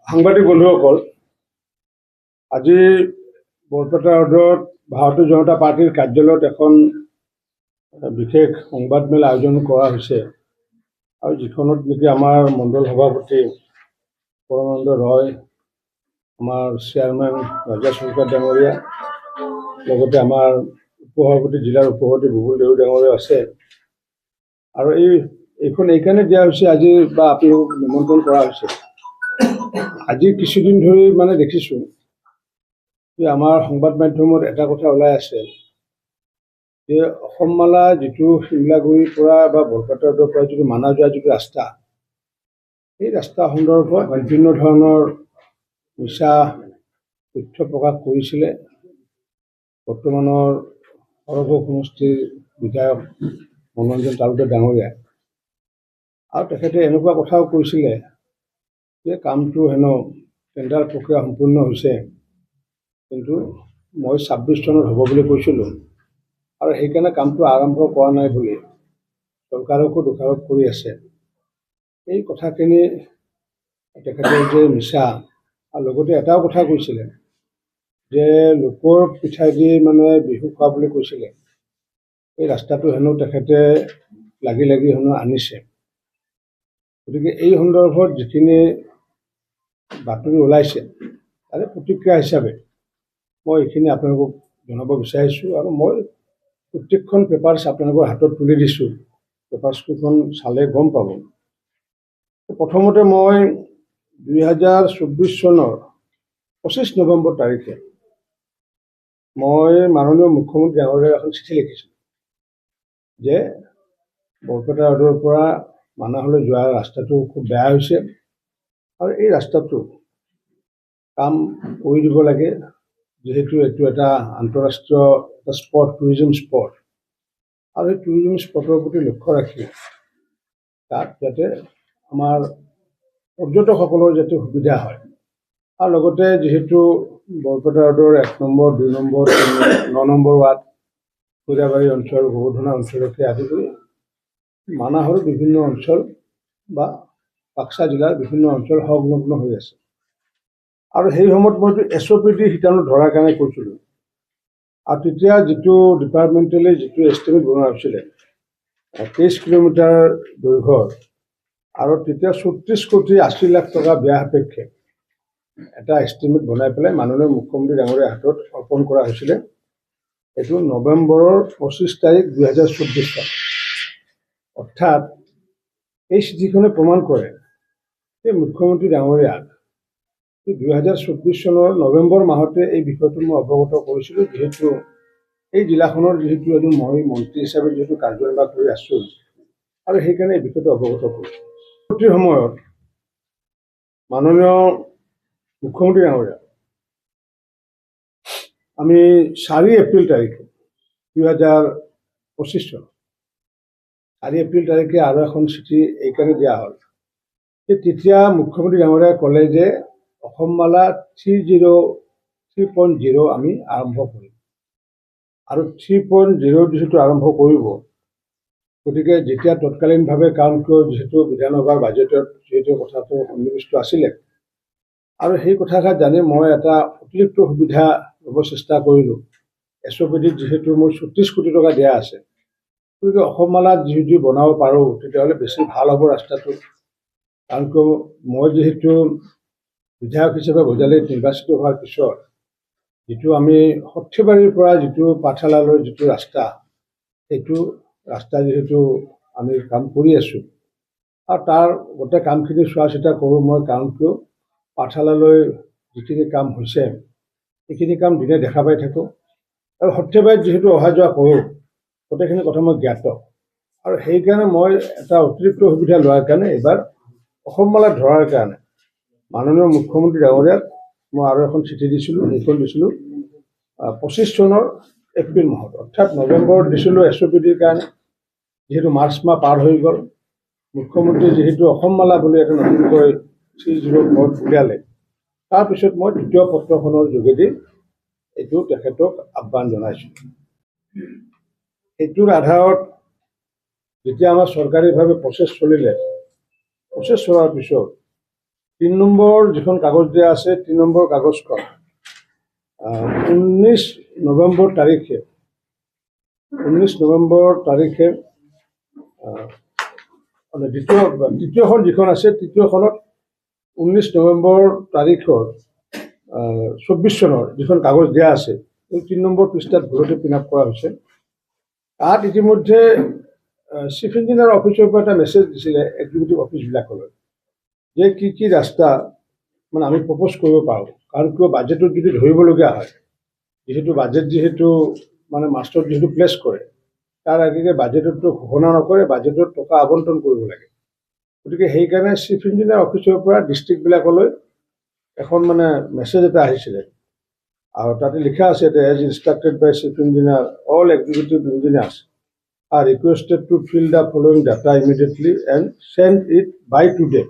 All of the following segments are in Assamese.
সাংবাদিক বন্ধুসকল, আজি বৰপেটা ৰোডত ভাৰতীয় জনতা পাৰ্টিৰ কাৰ্যালয়ত এখন বিশেষ সংবাদমেল আয়োজন কৰা হৈছে আৰু যিখনত নেকি আমাৰ মণ্ডল সভাপতি পৰমানন্দ ৰয়, আমাৰ চেয়াৰমেন ৰাজা চৰকাৰ ডাঙৰীয়া, লগতে আমাৰ উপসভাপতি জিলাৰ উপসভাপতি বুবুল দেউৰী ডাঙৰীয়া আছে। আৰু এইখন এইকাৰণে দিয়া হৈছে আজি বা আপোনালোকক নিমন্ত্ৰণ কৰা হৈছে। আজি কিছুদিন ধৰি মানে দেখিছোঁ যে আমাৰ সংবাদ মাধ্যমত এটা কথা ওলাই আছে যে অসমমালা যিটো শিমলাগুৰিৰ পৰা বা বৰপেটা ৰোডৰ পৰা যিটো মানা যোৱা যিটো ৰাস্তা, এই ৰাস্তা সন্দৰ্ভত বিভিন্ন ধৰণৰ মিছা তথ্য প্ৰকাশ কৰিছিলে বৰ্তমানৰ সৰভোগ সমষ্টিৰ বিধায়ক মনোৰঞ্জন তালুকদাৰ ডাঙৰীয়াই। আৰু তেখেতে এনেকুৱা কথাও কৈছিলে যে কামটো হেনো টেণ্ডাৰ প্ৰক্ৰিয়া সম্পূৰ্ণ হৈছে, কিন্তু মই 26 চনত হ'ব বুলি কৈছিলোঁ আৰু সেইকাৰণে কামটো আৰম্ভ কৰা নাই বুলি চৰকাৰকো দোষাৰোপ কৰি আছে। এই কথাখিনি তেখেতৰ যে মিছা, আৰু লগতে এটাও কথা কৈছিলে যে লোকৰ পিঠাইদি মানে বিহু খোৱা বুলি কৈছিলে। এই ৰাস্তাটো হেনো তেখেতে লাগি হেনো আনিছে। গতিকে এই সন্দৰ্ভত যিখিনি বাতৰি ওলাইছে তাৰে প্ৰতিক্ৰিয়া হিচাপে মই এইখিনি আপোনালোকক জনাব বিচাৰিছোঁ। আৰু মই প্ৰত্যেকখন পেপাৰ্ছ আপোনালোকৰ হাতত তুলি দিছোঁ, পেপাৰ্ছকেইখন চালে গম পাব। প্ৰথমতে মই 2024 চনৰ 25 নৱেম্বৰ তাৰিখে মই মাননীয় মুখ্যমন্ত্ৰী ডাঙৰীয়াক এখন চিঠি লিখিছোঁ যে বৰপেটা ৰোডৰ পৰা মানাহলৈ যোৱা ৰাস্তাটো খুব বেয়া হৈছে আৰু এই ৰাস্তাটো কাম কৰি দিব লাগে, যিহেতু এইটো এটা আন্তঃৰাষ্ট্ৰীয় স্পট, টুৰিজম স্পট, আৰু এই টুৰিজম স্পটৰ প্ৰতি লক্ষ্য ৰাখি তাত যাতে আমাৰ পৰ্যটকসকলৰ যাতে সুবিধা হয়। আৰু লগতে যিহেতু বৰপেটা ৰোডৰ 1 number, 2 number, 9 number ward, Khoirabari অঞ্চল, গোবৰ্ধনা অঞ্চলকে আদি কৰি মানাহৰ বিভিন্ন অঞ্চল বা বাক্সা জিলাৰ বিভিন্ন অঞ্চল সংলগ্ন হৈ আছে। আৰু সেই সময়ত মইতো SOPD শিতানো ধৰাৰ কাৰণে কৈছিলোঁ। আৰু তেতিয়া যিটো ডিপাৰ্টমেণ্টেলি যিটো এষ্টিমেট বনোৱা হৈছিলে 23 কিলোমিটাৰ দৈৰ্ঘ্যৰ, আৰু তেতিয়া 34 কোটি 80 লাখ টকা ব্যয় সাপেক্ষে এটা এষ্টিমেট বনাই পেলাই মাননীয় মুখ্যমন্ত্ৰী ডাঙৰীয়াৰ হাতত অৰ্পণ কৰা হৈছিলে। এইটো নৱেম্বৰৰ 25 তাৰিখ 2024 চন। অৰ্থাৎ এই চিঠিখনে প্ৰমাণ কৰে যে মুখ্যমন্ত্ৰী ডাঙৰীয়াক 2024 চনৰ নৱেম্বৰ মাহতে এই বিষয়টো মই অৱগত কৰিছিলোঁ, যিহেতু এই জিলাখনৰ যিহেতু এজন মই মন্ত্ৰী হিচাপে যিহেতু কাৰ্যনিৰ্বাহ কৰি আছোঁ, আৰু সেইকাৰণে এই বিষয়টো অৱগত কৰিছোঁ। পৰৱৰ্তী সময়ত মাননীয় মুখ্যমন্ত্ৰী ডাঙৰীয়া আমি 4 এপ্ৰিল তাৰিখে 2025 চন 4 এপ্ৰিল তাৰিখে আৰু এখন চিঠি এইকাৰণে দিয়া হ'ল যে তেতিয়া মুখ্যমন্ত্ৰী ডাঙৰীয়াই ক'লে যে অসমমালা 3.0 আমি আৰম্ভ কৰিম, আৰু 3.0 যিহেতু আৰম্ভ কৰিব, গতিকে যেতিয়া তৎকালীনভাৱে, কাৰণ কিয় যিহেতু বিধানসভাৰ বাজেটত যিহেতু কথাটো সন্নিৱিষ্ট আছিলে, আৰু সেই কথাষাৰ জানি মই এটা অতিৰিক্ত সুবিধা ল'ব চেষ্টা কৰিলোঁ। SOPDত যিহেতু মোৰ 34 কোটি টকা দিয়া আছে, গতিকে অসমমালাত যদি বনাব পাৰোঁ তেতিয়াহ'লে বেছি ভাল হ'ব ৰাস্তাটো। কাৰণ কিয় মই যিহেতু বিধায়ক হিচাপে বজালিত নিৰ্বাচিত হোৱাৰ পিছত যিটো আমি সৰ্থেবাৰীৰ পৰা যিটো পাঠশালালৈ যিটো ৰাস্তা, সেইটো ৰাস্তা যিহেতু আমি কাম কৰি আছোঁ, আৰু তাৰ গোটেই কামখিনি চোৱা চিতা কৰোঁ মই। কাৰণ কিয় পাঠশালালৈ যিখিনি কাম হৈছে সেইখিনি কাম দিনে দেখা পাই থাকোঁ, আৰু সৰ্থেবাৰীত যিহেতু অহা যোৱা কৰোঁ, গোটেইখিনি কথা মই জ্ঞাত। আৰু সেইকাৰণে মই এটা অতিৰিক্ত সুবিধা লোৱাৰ কাৰণে এইবাৰ অসমমালা ধৰাৰ কাৰণে মাননীয় মুখ্যমন্ত্ৰী ডাঙৰীয়াক মই আৰু এখন চিঠি দিছিলোঁ। সেইখন দিছিলোঁ 25 চনৰ এপ্ৰিল মাহত, অৰ্থাৎ নৱেম্বৰত দিছিলোঁ SOPDৰ কাৰণে। যিহেতু মাৰ্চ মাহ পাৰ হৈ গ'ল, মুখ্যমন্ত্ৰী যিহেতু অসমমালা বুলি এটা নতুনকৈ 3.0 উলিয়ালে, তাৰপিছত মই দ্বিতীয় পত্ৰখনৰ যোগেদি এইটো তেখেতক আহ্বান জনাইছোঁ। এইটোৰ আধাৰত যেতিয়া আমাৰ চৰকাৰীভাৱে প্ৰচেছ চলিলে, প্ৰচেছ চলাৰ পিছত 3 নম্বৰ যিখন কাগজ দিয়া আছে 3 নম্বৰ কাগজখন 19 নৱেম্বৰ তাৰিখে 19 নৱেম্বৰ তাৰিখে মানে তৃতীয়খন যিখন আছে তৃতীয়খনত 19 নৱেম্বৰ তাৰিখৰ 24 চনৰ যিখন কাগজ দিয়া আছে এই 3 নম্বৰ পৃষ্ঠাত ভুলতে পিন আপ কৰা হৈছে। তাত ইতিমধ্যে চিফ ইঞ্জিনিয়াৰ অফিচৰ পৰা এটা মেছেজ দিছিলে এক্সিকিউটিভ অফিচবিলাকলৈ যে কি ৰাস্তা মানে আমি প্ৰপ'জ কৰিব পাৰোঁ, কাৰণ কিয় বাজেটত যদি ধৰিবলগীয়া হয়, যিহেতু মানে মাষ্টৰ যিহেতু প্লেচ কৰে তাৰ আগে বাজেটতো ঘোষণা নকৰে, বাজেটত টকা আবণ্টন কৰিব লাগে। গতিকে সেইকাৰণে চিফ ইঞ্জিনিয়াৰ অফিচৰ পৰা ডিষ্ট্ৰিক্টবিলাকলৈ এখন মানে মেছেজ এটা আহিছিলে আৰু তাতে লিখা আছে as instructed by chief engineer all executive engineers are requested to fill the following data immediately and send it by today.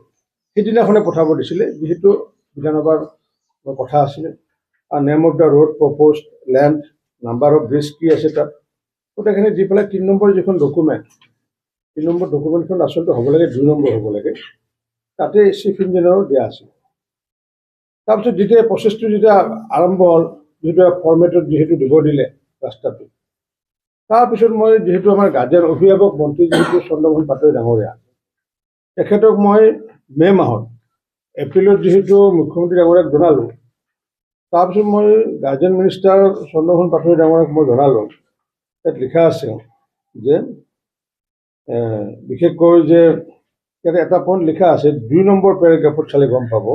সেইদিনাখনে পঠাব দিছিলে, যিহেতু বিধানসভাৰ কথা আছিলে। Name of the road, propose land, number of bridge কি আছে তাত গোটেইখিনি দি পেলাই 3 নম্বৰ যিখন ডকুমেণ্ট 3 নম্বৰ ডকুমেণ্টখন আচলতে হ'ব লাগে 2 নম্বৰ হ'ব লাগে, তাতে চিফ ইঞ্জিনিয়াৰৰ দিয়া আছিল। তাৰপিছত যেতিয়া প্ৰচেছটো যেতিয়া আৰম্ভ হ'ল, যিহেতু ফৰ্মেটত যিহেতু দিব দিলে ৰাস্তাটো, তাৰপিছত মই যিহেতু আমাৰ গাৰ্জেন অভিভাৱক মন্ত্ৰী যিহেতু চন্দ্ৰমোহন পাটোৱাৰী ডাঙৰীয়া, তেখেতক মই মে' মাহত এপ্ৰিলত যিহেতু মুখ্যমন্ত্ৰী ডাঙৰীয়াক জনালোঁ, তাৰপিছত মই গাৰ্জেন মিনিষ্টাৰ চন্দ্ৰমোহন পাটোৱাৰী ডাঙৰীয়াক মই জনালোঁ, তাত লিখা আছে যে বিশেষকৈ যে ইয়াতে এটা পইণ্ট লিখা আছে 2 নম্বৰ পেৰাগ্ৰাফত চালে গম পাব,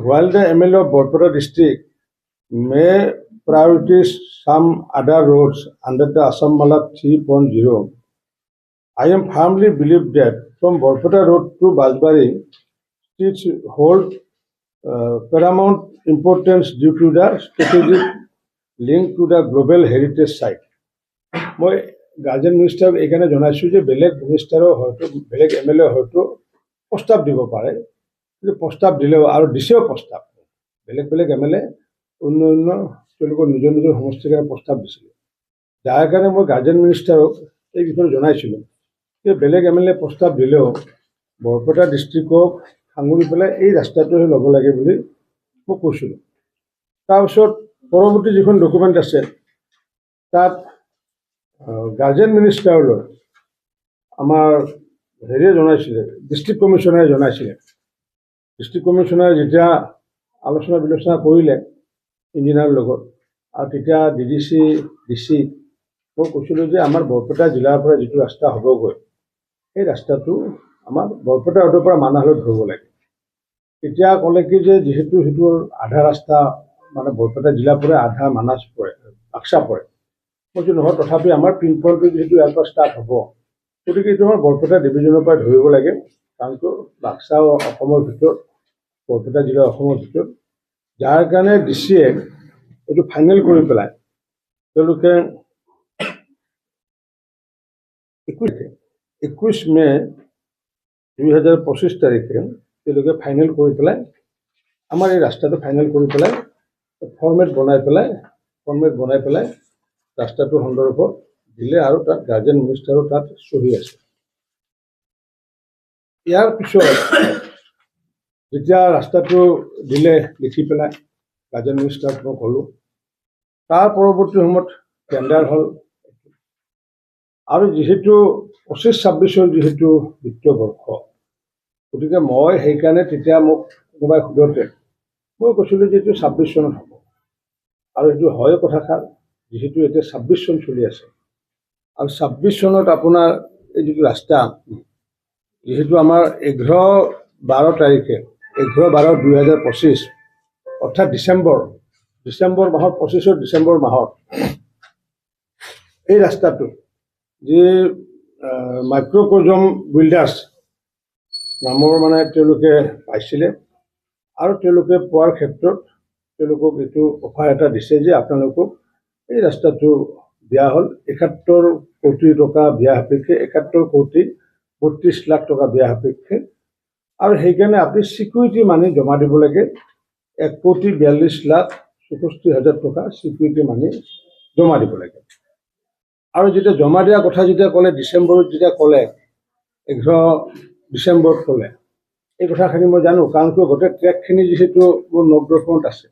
while the MLA of Borpeta district may prioritize some other roads under the Assam Mala 3.0, I am firmly believe that from Borpeta Road to Bajbari streets hold paramount importance due to the strategic link to the global heritage site. মই গাৰ্জেন মিনিষ্টাৰক এইকাৰণে জনাইছোঁ যে বেলেগ মিনিষ্টাৰো হয়তো বেলেগ MLA হয়তো প্ৰস্তাৱ দিব পাৰে, কিন্তু প্ৰস্তাৱ দিলেও আৰু দিছেও প্ৰস্তাৱ, বেলেগ MLA অন্য তেওঁলোকৰ নিজৰ সমষ্টিৰ কাৰণে প্ৰস্তাৱ দিছিলে, যাৰ কাৰণে মই গাৰ্জেন মিনিষ্টাৰক এই বিষয়ে জনাইছিলোঁ যে বেলেগ MLA প্ৰস্তাৱ দিলেও বৰপেটা ডিষ্ট্ৰিক্টক সাঙুৰি পেলাই এই ৰাস্তাটোহে ল'ব লাগে বুলি মই কৈছিলোঁ। তাৰপিছত পৰৱৰ্তী যিখন ডকুমেণ্ট আছে তাত গাৰ্জেন মিনিষ্টাৰলৈ আমাৰ হেৰিয়ে জনাইছিলে, ডিষ্ট্ৰিক্ট কমিশ্যনাৰে জনাইছিলে। ডিষ্ট্ৰিক্ট কমিশ্যনাৰে যেতিয়া আলোচনা বিলোচনা কৰিলে ইঞ্জিনিয়াৰৰ লগত, আৰু তেতিয়া DC মই কৈছিলোঁ যে আমাৰ বৰপেটা জিলাৰ পৰা যিটো ৰাস্তা হ'বগৈ সেই ৰাস্তাটো আমাৰ বৰপেটা ৰোডৰ পৰা মানাহলৈ ধৰিব লাগে। তেতিয়া ক'লে কি যে যিহেতু সেইটো আধা ৰাস্তা মানে বৰপেটা জিলা পৰে, আধা মানাহ পৰে, বাক্সা পৰে। কৈছোঁ নহয়, তথাপি আমাৰ পিন পইণ্টটো যিহেতু ইয়াৰ পৰা ষ্টাৰ্ট হ'ব, গতিকে এইটো আমাৰ বৰপেটা ডিভিজনৰ পৰা ধৰিব লাগে, কাৰণ বাক্সা অসমৰ ভিতৰত, বৰপেটা জিলা অসমৰ ভিতৰত, যাৰ কাৰণে DCয়ে এইটো ফাইনেল কৰি পেলাই তেওঁলোকে 21 মে' 2025 তাৰিখে তেওঁলোকে ফাইনেল কৰি পেলাই আমাৰ এই ৰাস্তাটো ফাইনেল কৰি পেলাই ফৰ্মেট বনাই পেলাই ৰাস্তাটোৰ সন্দৰ্ভত দিলে, আৰু তাত গাৰ্জেন মিনিষ্টাৰো তাত চহী আছে। ইয়াৰ পিছত যেতিয়া ৰাস্তাটো দিলে লিখি পেলাই গাৰ্জেন মিনিষ্টাৰক মই ক'লোঁ, তাৰ পৰৱৰ্তী সময়ত টেণ্ডাৰ হ'ল, আৰু যিহেতু 25-26 যিহেতু বিত্তীয় বৰ্ষ, গতিকে মই সেইকাৰণে তেতিয়া মোক কোনোবাই সোধোতে মই কৈছিলোঁ যে এইটো 26 চনত হ'ব, আৰু এইটো হয় কথাষাৰ, যিহেতু এতিয়া 26 চন চলি আছে, আৰু 26 চনত আপোনাৰ এই যিটো ৰাস্তা, যিহেতু আমাৰ 11-12 তাৰিখে 11-12-2025 অৰ্থাৎ ডিচেম্বৰ মাহত 25 ডিচেম্বৰ মাহত এই ৰাস্তাটো যি মাইক্ৰ'কজম বিল্ডাৰ্ছ নামৰ মানে তেওঁলোকে পাইছিলে, আৰু তেওঁলোকে পোৱাৰ ক্ষেত্ৰত তেওঁলোকক এইটো অফাৰ এটা দিছে যে আপোনালোকক এই ৰাস্তাটো দিয়া হ'ল 71 কোটি টকা ব্যয় সাপেক্ষে, 71 কোটি 32 লাখ টকা ব্যয় সাপেক্ষে, আৰু সেইকাৰণে আপুনি ছিকিউৰিটি মানি জমা দিব লাগে 1 কোটি 42 লাখ 64 হাজাৰ টকা ছিকিউৰিটি মানি জমা দিব লাগে। আৰু যেতিয়া জমা দিয়া কথা যেতিয়া ক'লে, ডিচেম্বৰত যেতিয়া ক'লে, 11 ডিচেম্বৰত ক'লে, এই কথাখিনি মই জানো, কাৰণ কিয় গোটেই ট্ৰেকখিনি যিহেতু মোৰ নৱদৰ্শনত আছে,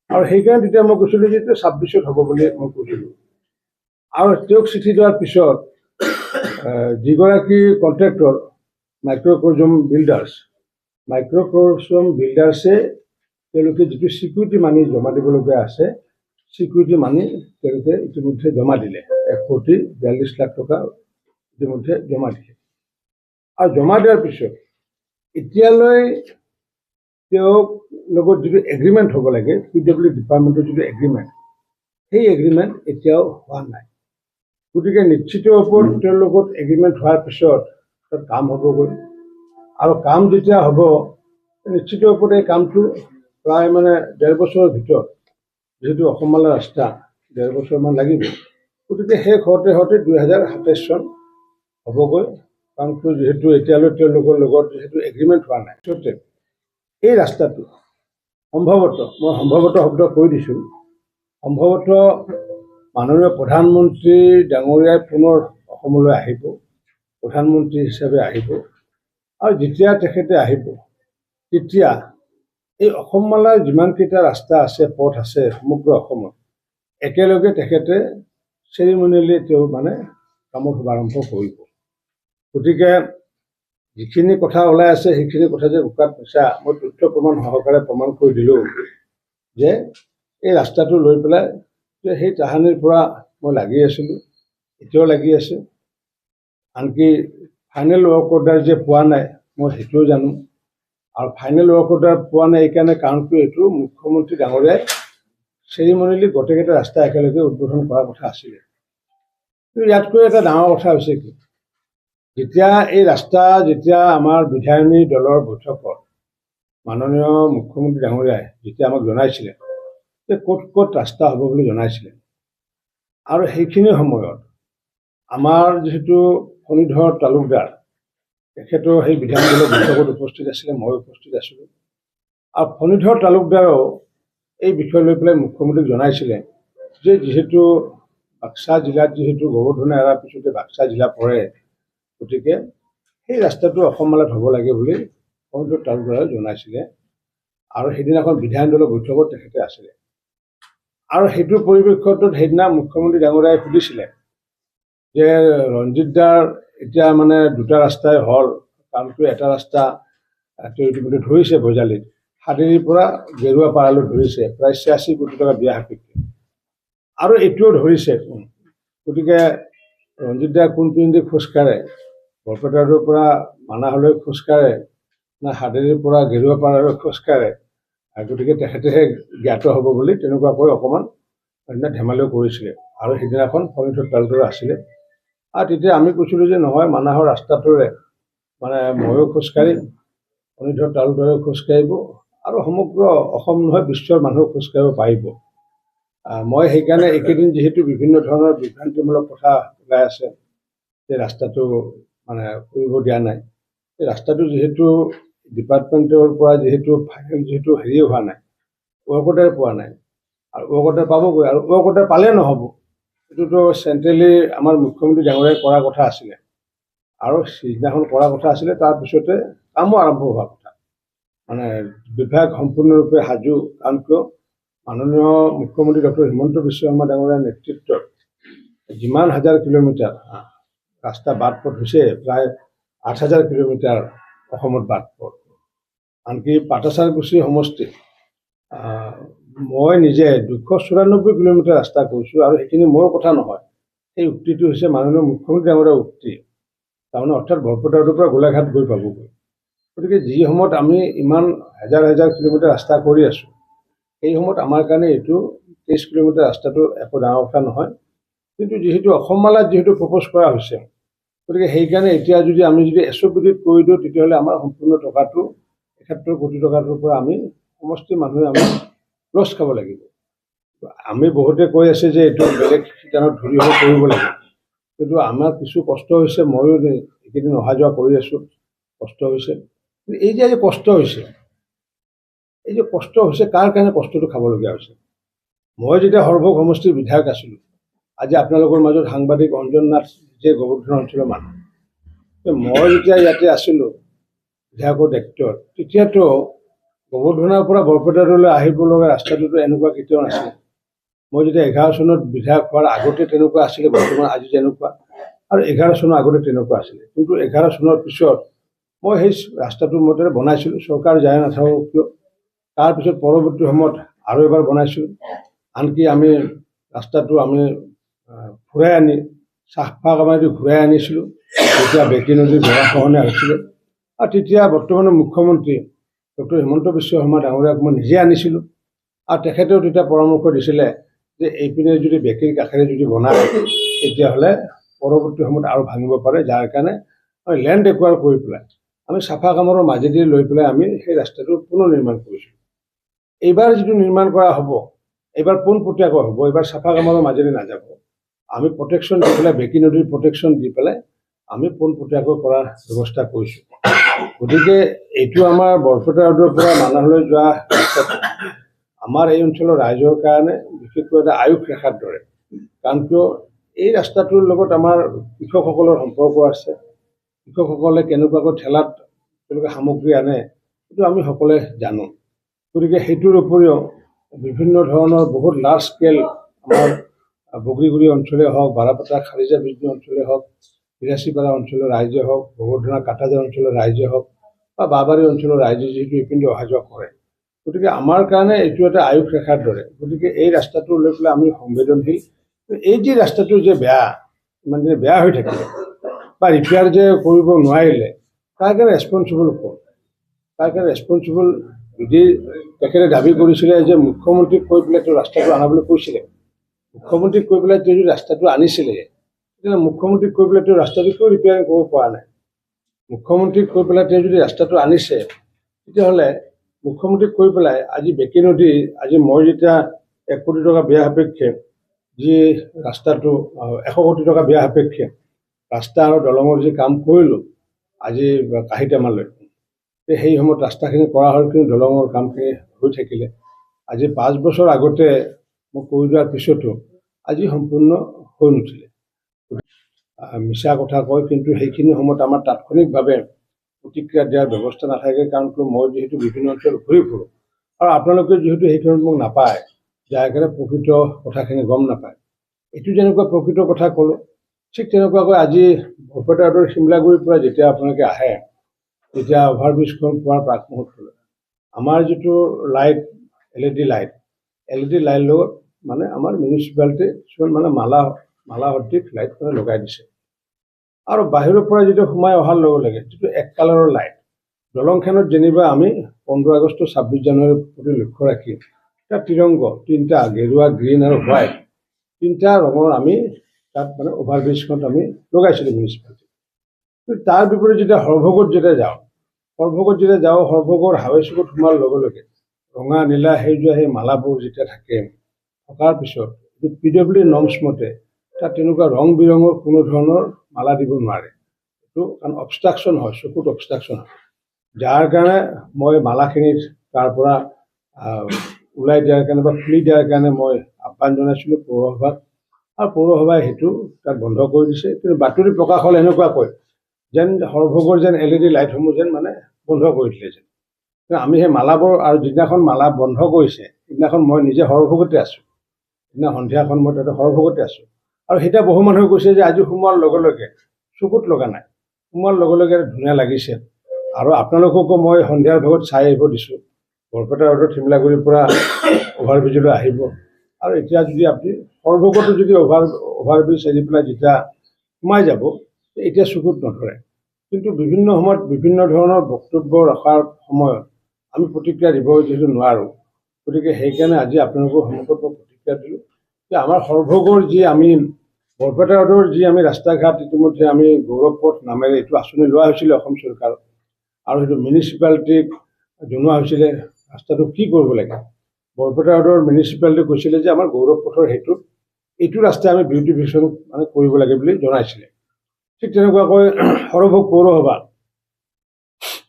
আৰু সেইকাৰণে তেতিয়া মই কৈছিলোঁ যে এইটো 26ত হ'ব বুলি মই কৈছিলোঁ। আৰু তেওঁক চিঠি দিয়াৰ পিছত যিগৰাকী কণ্ট্ৰেক্টৰ মাইক্ৰ'ক্ৰজম বিল্ডাৰ্ছে তেওঁলোকে যিটো ছিকিউৰিটি মানি জমা দিবলগীয়া আছে, ছিকিউৰিটি মানি তেওঁলোকে ইতিমধ্যে জমা দিলে। 1,42 লাখ টকা ইতিমধ্যে জমা দিলে। আৰু জমা দিয়াৰ পিছত এতিয়ালৈ তেওঁক লগত যিটো এগ্ৰিমেণ্ট হ'ব লাগে, PW ডিপাৰ্টমেণ্টৰ যিটো এগ্ৰিমেণ্ট, সেই এগ্ৰিমেণ্ট এতিয়াও হোৱা নাই। গতিকে নিশ্চিত ওপৰত তেওঁৰ লগত এগ্ৰিমেণ্ট হোৱাৰ পিছত তাত কাম হ'বগৈ, আৰু কাম যেতিয়া হ'ব নিশ্চিত ওপৰত এই কামটো প্ৰায় 1.5 বছৰৰ ভিতৰত, যিহেতু অসমমালা ৰাস্তা 1.5 বছৰমান লাগিব, গতিকে শেষ হওঁতে 2027 চন হ'বগৈ। কাৰণ যিহেতু এতিয়ালৈ তেওঁলোকৰ লগত যিহেতু এগ্ৰিমেণ্ট হোৱা নাই, এই ৰাস্তাটো সম্ভৱতঃ, মই সম্ভৱতঃ শব্দ কৈ দিছোঁ, সম্ভৱতঃ মাননীয় প্ৰধানমন্ত্ৰী ডাঙৰীয়াই পুনৰ অসমলৈ আহিব, প্ৰধানমন্ত্ৰী হিচাপে আহিব, আৰু যেতিয়া তেখেতে আহিব তেতিয়া এই অসমমালাৰ যিমানকেইটা ৰাস্তা আছে, পথ আছে সমগ্ৰ অসমত, একেলগে তেখেতে চেৰিমনিয়েলি তেওঁ কামৰ শুভাৰম্ভ কৰিব। গতিকে যিখিনি কথা ওলাই আছে সেইখিনি কথা যে উকাত মিছা, মই তথ্য প্ৰমাণ সহকাৰে প্ৰমাণ কৰি দিলোঁ যে এই ৰাস্তাটো লৈ পেলাই সেই তাহানিৰ পৰা মই লাগি আছিলোঁ, এতিয়াও লাগি আছোঁ। আনকি ফাইনেল ৱৰ্ক অৰ্ডাৰ যে পোৱা নাই মই সেইটোও জানো, আৰু ফাইনেল ৱৰ্ক অৰ্ডাৰ পোৱা নাই এইকাৰণে কাৰণটো এইটো, মুখ্যমন্ত্ৰী ডাঙৰীয়াই চেৰিমনিয়েলি গোটেইকেইটা ৰাস্তা একেলগে উদ্বোধন কৰাৰ কথা আছিলে। কিন্তু ইয়াতকৈ এটা ডাঙৰ কথা হৈছে কি, যেতিয়া আমাৰ বিধায়িনী দলৰ বৈঠকত মাননীয় মুখ্যমন্ত্ৰী ডাঙৰীয়াই যেতিয়া আমাক জনাইছিলে যে ক'ত ক'ত ৰাস্তা হ'ব বুলি জনাইছিলে, আৰু সেইখিনি সময়ত আমাৰ যিহেতু ফণীধৰ তালুকদাৰ তেখেতো সেই বিধায়িনী দলৰ বৈঠকত উপস্থিত আছিলে, মই উপস্থিত আছিলোঁ, আৰু ফণীধৰ তালুকদাৰেও এই বিষয় লৈ পেলাই মুখ্যমন্ত্ৰীক জনাইছিলে যে যিহেতু বাক্সা জিলাত যিহেতু গোবৰ্ধনে এৰাৰ পিছতে বাক্সা জিলা পৰে, গতিকে সেই ৰাস্তাটো অসমমালাত হ'ব লাগে বুলি ফণীধৰ তালুকদাৰে জনাইছিলে, আৰু সেইদিনাখন বিধায়িনী দলৰ বৈঠকত তেখেতে আছিলে। আৰু সেইটোৰ পৰিপ্ৰেক্ষিতত সেইদিনা মুখ্যমন্ত্ৰী ডাঙৰীয়াই সুধিছিলে যে ৰঞ্জিত দাৰ এতিয়া দুটা ৰাস্তাই হ'ল, কাৰণটো এটা ৰাস্তা তেওঁ ইতিমধ্যে ধৰিছে বৈজালিত, হাদেৰীৰ পৰা গেৰুৱাপাৰালৈ ধৰিছে প্ৰায় 86 কোটি টকা ব্যয় সাপেক্ষে, আৰু এইটোও ধৰিছে। গতিকে ৰঞ্জিত দাই কোনপিনেদি খোজকাঢ়ে, বৰপেটা ৰোডৰ পৰা মানাহলৈ খোজকাঢ়ে না হাদেৰীৰ পৰা গেৰুৱাপাৰালৈ খোজকাঢ়ে, গতিকে তেখেতেহে জ্ঞাত হ'ব বুলি তেনেকুৱাকৈ অকণমান সেইদিনা ধেমালিও কৰিছিলে। আৰু সেইদিনাখন ফণীধৰ তালুকদাৰ আছিলে, আৰু তেতিয়া আমি কৈছিলোঁ যে নহয়, মানাহৰ ৰাস্তাটোৰে ময়ো খোজকাঢ়িম, ফণীধৰ তালুকদাৰেও খোজকাঢ়িব, আৰু সমগ্ৰ অসম নহয় বিশ্বৰ মানুহ খোজকাঢ়িব পাৰিব। মই সেইকাৰণে এইকেইদিন যিহেতু বিভিন্ন ধৰণৰ বিভ্ৰান্তিমূলক কথা ওলাই আছে যে ৰাস্তাটো কৰিব দিয়া নাই, এই ৰাস্তাটো যিহেতু ডিপাৰ্টমেণ্টৰ পৰা ফাইনেল হেৰিয়ে হোৱা নাই, ৱৰ্ক অৰ্ডাৰ পোৱা নাই, আৰু ৱৰ্ক অৰ্ডাৰ পাবগৈ, আৰু ৱৰ্ক অৰ্ডাৰ পালে নহ'ব, এইটোতো চেণ্ট্ৰেলি আমাৰ মুখ্যমন্ত্ৰী ডাঙৰীয়াই কৰাৰ কথা আছিলে, আৰু সিদিনাখন কৰাৰ কথা আছিলে, তাৰপিছতে কামো আৰম্ভ হোৱাৰ কথা। বিভাগ সম্পূৰ্ণৰূপে সাজু, কাৰণ কিয় মাননীয় মুখ্যমন্ত্ৰী ডক্টৰ হিমন্ত বিশ্ব শৰ্মা ডাঙৰীয়াৰ নেতৃত্বত যিমান হাজাৰ কিলোমিটাৰ ৰাস্তা বাট পথ হৈছে, প্ৰায় 8,000 কিলোমিটাৰ অসমত বাট পথ, আনকি পাটাচাৰকুছি সমষ্টি মই নিজে 294 কিলোমিটাৰ ৰাস্তা কৰিছোঁ, আৰু সেইখিনি মোৰ কথা নহয়, সেই উক্তিটো হৈছে মাননীয় মুখ্যমন্ত্ৰী ডাঙৰীয়াৰ উক্তি, অৰ্থাৎ বৰপেটা ৰোডৰ পৰা গোলাঘাট গৈ পাবগৈ। গতিকে যি সময়ত আমি ইমান হাজাৰ হাজাৰ কিলোমিটাৰ ৰাস্তা কৰি আছোঁ, সেই সময়ত আমাৰ কাৰণে এইটো 23 কিলোমিটাৰ ৰাস্তাটো একো ডাঙৰ কথা নহয়। কিন্তু যিহেতু অসমমালাত প্ৰপ'জ কৰা হৈছে, গতিকে সেইকাৰণে এতিয়া যদি আমি SOPDত কৰি দিওঁ, তেতিয়াহ'লে আমাৰ সম্পূৰ্ণ টকাটো 71 কোটি টকাটোৰ পৰা আমি সমষ্টি মানুহে আমি লছ খাব লাগিব। আমি বহুতে কৈ আছে যে এইটো বেলেগ ঠিকানত ধৰি হৈ কৰিব লাগে, কিন্তু আমাৰ কিছু কষ্ট হৈছে, ময়ো এইকেইদিন অহা যোৱা কৰি আছোঁ, কষ্ট হৈছে। এই যে কষ্ট হৈছে, কাৰ কাৰণে কষ্টটো খাবলগীয়া হৈছে? মই যেতিয়া সৰভোগ সমষ্টিৰ বিধায়ক আছিলোঁ, আজি আপোনালোকৰ মাজত সাংবাদিক অঞ্জন নাথ যে গোবৰ্ধন অঞ্চলৰ মানুহ, মই যেতিয়া ইয়াতে আছিলোঁ, বিধায়কৰ দায়িত্বত তেতিয়াতো গোবৰ্ধনাৰ পৰা বৰপেটালৈ আহিব লগা ৰাস্তাটোতো এনেকুৱা কেতিয়াও নাছিল। মই যেতিয়া 11 চনত বিধায়ক হোৱাৰ আগতে তেনেকুৱা আছিলে, বৰ্তমান আজি যেনেকুৱা, আৰু 11 চনৰ আগতে তেনেকুৱা আছিলে। কিন্তু 11 চনৰ পিছত মই সেই ৰাস্তাটোৰ মতে বনাইছিলোঁ, চৰকাৰ যায় নাথাকক কিয়। তাৰপিছত পৰৱৰ্তী সময়ত আৰু এবাৰ বনাইছিলোঁ। আনকি আমি ৰাস্তাটো আমি ঘূৰাই আনি চাফা কামাৰেদি ঘূৰাই আনিছিলোঁ যেতিয়া বেকী নদীৰ গৰাখহনীয়া হৈছিলে। আৰু তেতিয়া বৰ্তমানৰ মুখ্যমন্ত্ৰী ডক্টৰ হিমন্ত বিশ্ব শৰ্মা ডাঙৰীয়াক মই নিজে আনিছিলোঁ। আৰু তেখেতেও তেতিয়া পৰামৰ্শ দিছিলে যে এইপিনে যদি বেকীৰ কাষেৰে যদি বনায় তেতিয়াহ'লে পৰৱৰ্তী সময়ত আৰু ভাঙিব পাৰে, যাৰ কাৰণে আমি লেণ্ড একুৱাৰ কৰি পেলাই আমি চাফা কামৰৰ মাজেদি লৈ পেলাই আমি সেই ৰাস্তাটো পুনৰ নিৰ্মাণ কৰিছোঁ। এইবাৰ যিটো নিৰ্মাণ কৰা হ'ব, এইবাৰ পোনপটীয়াকৈ হ'ব, এইবাৰ চাফা কামৰৰ মাজেদি নাযাব। আমি প্ৰটেকশ্যন দি পেলাই বেকী নদীৰ প্ৰটেকশ্যন দি পেলাই আমি পোনপটীয়াকৈ কৰাৰ ব্যৱস্থা কৰিছোঁ। গতিকে এইটো আমাৰ বৰপেটা ৰোডৰ পৰা মানাহলৈ যোৱা ৰাস্তাটো আমাৰ এই অঞ্চলৰ ৰাইজৰ কাৰণে বিশেষকৈ এটা আয়ুস ৰেখাৰ দৰে। কাৰণ কিয় এই ৰাস্তাটোৰ লগত আমাৰ কৃষকসকলৰ সম্পৰ্ক আছে। কৃষকসকলে কেনেকুৱাকৈ ঠেলাত তেওঁলোকে সামগ্ৰী আনে সেইটো আমি সকলোৱে জানো। গতিকে সেইটোৰ উপৰিও বিভিন্ন ধৰণৰ বহুত লাৰ্জ স্কেল আমাৰ বগৰীগুৰি অঞ্চলেই হওক, বাৰাপেটা খাৰিজা বিজনী অঞ্চলেই হওক, বিৰাচীপাৰা অঞ্চলৰ ৰাইজে হওক, গোবৰ্ধনা কাটাজাৰ অঞ্চলৰ ৰাইজে হওক বা বাবাৰী অঞ্চলৰ ৰাইজে যিহেতু এইপিনে অহা যোৱা কৰে, গতিকে আমাৰ কাৰণে এইটো এটা আয়ুস ৰেখাৰ দৰে। গতিকে এই ৰাস্তাটো লৈ পেলাই আমি সংবেদনশীল। এই যে ৰাস্তাটো যে বেয়া, মানে বেয়া হৈ থাকিলে বা ৰিপেয়াৰ যে কৰিব নোৱাৰিলে, তাৰ কাৰণে ৰেছপনচিবল কোন? তাৰ কাৰণে ৰেছপনচিবল যদি তেখেতে দাবী কৰিছিলে যে মুখ্যমন্ত্ৰীক কৈ পেলাই তেওঁ ৰাস্তাটো আনাবলৈ কৈছিলে, মুখ্যমন্ত্ৰীক কৈ পেলাই তেওঁ যদি ৰাস্তাটো আনিছিলে, তেতিয়াহ'লে মুখ্যমন্ত্ৰীক কৈ পেলাই তেওঁ ৰাস্তাটো কিয় ৰিপেয়াৰিং কৰিব পৰা নাই? মুখ্যমন্ত্ৰীক কৈ পেলাই তেওঁ যদি ৰাস্তাটো আনিছে, তেতিয়াহ'লে মুখ্যমন্ত্ৰীক কৈ পেলাই আজি বেকী নদী, আজি মই যেতিয়া 1 কোটি টকা ব্যয় সাপেক্ষে যি ৰাস্তাটো 100 কোটি টকা ব্যয় সাপেক্ষে ৰাস্তা আৰু দলঙৰ যি কাম কৰিলোঁ আজি কাহিটেমালৈ, সেই সময়ত ৰাস্তাখিনি কৰা হ'ল, কিন্তু দলঙৰ কামখিনি হৈ থাকিলে। আজি 5 বছৰ আগতে মই কৰি দিয়াৰ পিছতো আজি সম্পূৰ্ণ হৈ নুঠিলে। মিছা কথা কয়, কিন্তু সেইখিনি সময়ত আমাৰ তাৎক্ষণিকভাৱে প্ৰতিক্ৰিয়া দিয়াৰ ব্যৱস্থা নাথাকে। কাৰণ মই যিহেতু বিভিন্ন অঞ্চল ঘূৰি ফুৰোঁ আৰু আপোনালোকে যিহেতু সেইখিনিত মোক নাপায়, যাৰ কাৰণে প্ৰকৃত কথাখিনি গম নাপায়। এইটো যেনেকুৱা প্ৰকৃত কথা ক'লোঁ, ঠিক তেনেকুৱাকৈ আজি বৰপেটা ৰোডৰ শিমলাগুৰিৰ পৰা যেতিয়া আপোনালোকে আহে, তেতিয়া অভাৰব্ৰিজখন পোৱাৰ প্ৰাক মুহূৰ্তলৈ আমাৰ যিটো লাইট LED লাইট লগত মানে আমাৰ মিউনিচিপালিটি কিছুমান মানে মালা সদৃশ লাইট মানে লগাই দিছে। আৰু বাহিৰৰ পৰা যেতিয়া সোমাই অহাৰ লগে লগে যিটো 1 কালাৰৰ লাইট, দলংখনত যেনিবা আমি 15 আগষ্ট 26 জানুৱাৰীৰ প্ৰতি লক্ষ্য ৰাখি এটা তিৰংগ 3টা গেৰুৱা, গ্ৰীণ আৰু হোৱাইট 3টা ৰঙৰ আমি তাত মানে অভাৰব্ৰিজখনত আমি লগাইছিলোঁ মিউনিচিপালিটি। কিন্তু তাৰ বিপৰীতে যেতিয়া হৰভোগত যেতিয়া যাওঁ, হৰভোগৰ হাৱে চুকত সোমোৱাৰ লগে লগে ৰঙা, নীলা, সেউজীয়া সেই মালাবোৰ যেতিয়া থাকে, থকাৰ পিছত PWD নৰ্মছ মতে তাত তেনেকুৱা ৰং বিৰঙৰ কোনো ধৰণৰ মালা দিব নোৱাৰে। এইটো কাৰণ অবষ্ট্ৰাকশ্যন হয়, চকুত অবষ্ট্ৰাকশ্যন হয়, যাৰ কাৰণে মই মালাখিনিত তাৰ পৰা ওলাই দিয়াৰ কাৰণে বা খুলি দিয়াৰ কাৰণে মই আহ্বান জনাইছিলোঁ পৌৰসভাক, আৰু পৌৰসভাই সেইটো তাত বন্ধ কৰি দিছে। কিন্তু বাতৰি প্ৰকাশ হ'ল এনেকুৱাকৈ যেন হৰভোগৰ যেন LED লাইটসমূহ যেন মানে বন্ধ কৰি দিলে যেন। আমি সেই মালাবোৰ, আৰু যিদিনাখন মালা বন্ধ কৰিছে সেইদিনাখন মই নিজে হৰভোগতে আছোঁ, সেইদিনা সন্ধিয়াখন মই তাতে হৰভোগতে আছোঁ। আৰু সেইটা বহু মানুহে কৈছে যে আজি সোমোৱাৰ লগে লগে চকুত লগা নাই, সোমোৱাৰ লগে লগে ধুনীয়া লাগিছে। আৰু আপোনালোককো মই সন্ধিয়াৰ ভাগত চাই আহিব দিছোঁ, বৰপেটা ৰোডৰ শিমলাগুৰিৰ পৰা অভাৰব্ৰিজলৈ আহিব। আৰু এতিয়া যদি আপুনি হৰভোগতো যদি অভাৰব্ৰিজ এৰি পেলাই যেতিয়া সোমাই যাব, এতিয়া চকুত নধৰে। কিন্তু বিভিন্ন সময়ত বিভিন্ন ধৰণৰ বক্তব্য ৰখাৰ সময়ত আমি প্ৰতিক্ৰিয়া দিব যিহেতু নোৱাৰোঁ, গতিকে সেইকাৰণে আজি আপোনালোকৰ সন্মুখত মই প্ৰতিক্ৰিয়া দিলোঁ যে আমাৰ হৰভোগৰ যি আমি বৰপেটা ৰোডৰ যি আমি ৰাস্তা ঘাট ইতিমধ্যে আমি গৌৰৱ পথ নামেৰে এইটো আঁচনি লোৱা হৈছিলে অসম চৰকাৰৰ, আৰু সেইটো মিউনিচিপালিটিক জনোৱা হৈছিলে ৰাস্তাটো কি কৰিব লাগে। বৰপেটা ৰোডৰ মিউনিচিপালিটি কৈছিলে যে আমাৰ গৌৰৱ পথৰ এইটো ৰাস্তাই আমি বিউটিফিকেশ্যন মানে কৰিব লাগে বুলি জনাইছিলে। ঠিক তেনেকুৱাকৈ হৰভোগ পৌৰসভা,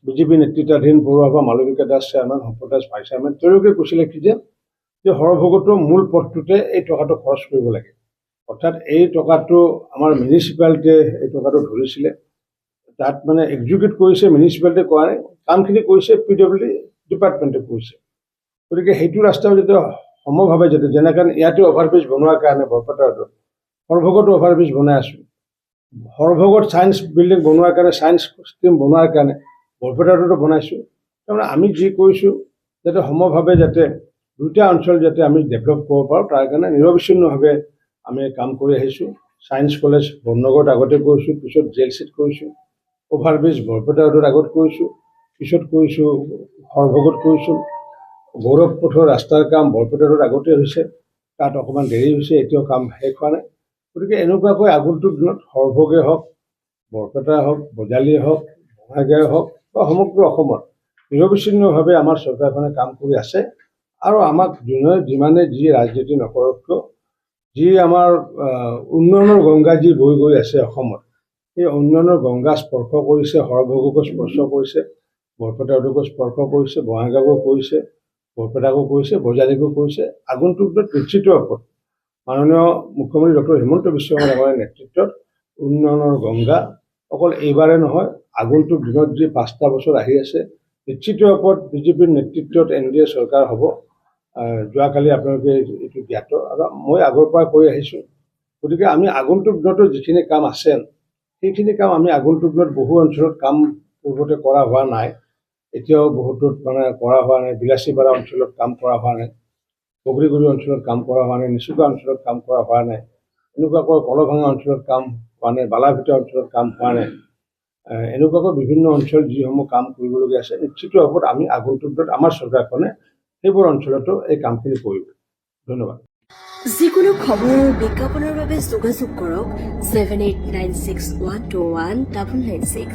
বিজেপি নেতৃত্বাধীন পৌৰসভা, মালবিকা দাস চেয়াৰমেন, সম্পদ দাস ভাইচ চেয়াৰমেন, তেওঁলোকে কৈছিলে কি যে হৰভোগতো মূল পথটোতে এই টকাটো খৰচ কৰিব লাগে। অৰ্থাৎ এই টকাটো আমাৰ মিউনিচিপালিটিয়ে এই টকাটো ধৰিছিলে, তাত মানে এক্সিকিউট কৰিছে মিউনিচিপালিটিয়ে কৰা নাই, কামখিনি কৰিছে PWD ডিপাৰ্টমেণ্টে কৰিছে। গতিকে সেইটো ৰাস্তাও যাতে সমভাৱে যাতে যেনেকৈ ইয়াতে অভাৰব্ৰিজ বনোৱাৰ কাৰণে বৰপেটা ৰোডত সৰভোগতো অভাৰব্ৰিজ বনাই আছোঁ, সৰভোগত ছায়েন্স বিল্ডিং বনোৱাৰ কাৰণে ছায়েন্স ষ্ট্ৰীম বনোৱাৰ কাৰণে বৰপেটা ৰোডতো বনাইছোঁ। তাৰমানে আমি যি কৰিছোঁ যাতে সমভাৱে যাতে দুটা অঞ্চল যাতে আমি ডেভেলপ কৰিব পাৰোঁ তাৰ কাৰণে নিৰবিচ্ছিন্নভাৱে আমি কাম কৰি আহিছোঁ। ছায়েন্স কলেজ বননগৰত আগতে কৰিছোঁ, পিছত JLCত কৰিছোঁ, অভাৰব্ৰিজ বৰপেটা ৰোডত আগত কৰিছোঁ, পিছত কৰিছোঁ সৰভোগত কৰিছোঁ। গৌৰৱ পথৰ ৰাস্তাৰ কাম বৰপেটা ৰোড আগতে হৈছে, তাত অকণমান দেৰি হৈছে, এতিয়াও কাম শেষ হোৱা নাই। গতিকে এনেকুৱাকৈ আগন্তুক দিনত সৰভোগে হওক, বৰপেটাই হওক, বজালীয়ে হওক, বঙাইগাঁৱে হওক বা সমগ্ৰ অসমত নিৰবিচ্ছিন্নভাৱে আমাৰ চৰকাৰখনে কাম কৰি আছে। আৰু আমাক যিমানে যি ৰাজনীতি নকৰক কিয়, যি আমাৰ উন্নয়নৰ গংগা যি বৈ গৈ আছে অসমত, সেই উন্নয়নৰ গংগা স্পৰ্শ কৰিছে, সৰভোগকো স্পৰ্শ কৰিছে, বৰপেটা ৰোডকো স্পৰ্শ কৰিছে, বঙাইগাঁৱকো কৰিছে, বৰপেটাকো কৰিছে, বজালীকো কৰিছে। আগন্তুক দিনত নিশ্চিত ওপৰত মাননীয় মুখ্যমন্ত্ৰী ডক্টৰ হিমন্ত বিশ্ব শৰ্মা ডাঙৰীয়াৰ নেতৃত্বত উন্নয়নৰ গংগা অকল এইবাৰে নহয়, আগন্তুক দিনত যি 5টা বছৰ আহি আছে, নিশ্চিত ওপৰত BJPৰ নেতৃত্বত NDA চৰকাৰ হ'ব। যোৱাকালি আপোনালোকে এইটো জ্ঞাত আৰু মই আগৰ পৰা কৈ আহিছোঁ। গতিকে আমি আগন্তুক দিনতো যিখিনি কাম আছে সেইখিনি কাম আমি আগন্তুক দিনত বহু অঞ্চলত কাম পূৰ্বতে কৰা হোৱা নাই, এতিয়াও বহুতত মানে কৰা হোৱা নাই। বিলাসীপাৰা অঞ্চলত কাম কৰা হোৱা নাই, বগৰীগুৰি অঞ্চলত কাম কৰা হোৱা নাই, নিচুকা অঞ্চলত কাম কৰা হোৱা নাই, এনেকুৱাকৈ কলভাঙা অঞ্চলত কাম হোৱা নাই, বালাভিটা অঞ্চলত কাম হোৱা নাই। এনেকুৱাকৈ বিভিন্ন অঞ্চল যিসমূহ কাম কৰিবলগীয়া আছে, নিশ্চিত ওপৰত আমি আগন্তুক দিনত আমাৰ চৰকাৰখনে সেইবোৰ অঞ্চলতো এই কামখিনি কৰিব। ধন্যবাদ। যিকোনো খবৰ আৰু বিজ্ঞাপনৰ বাবে যোগাযোগ কৰক 7896121996।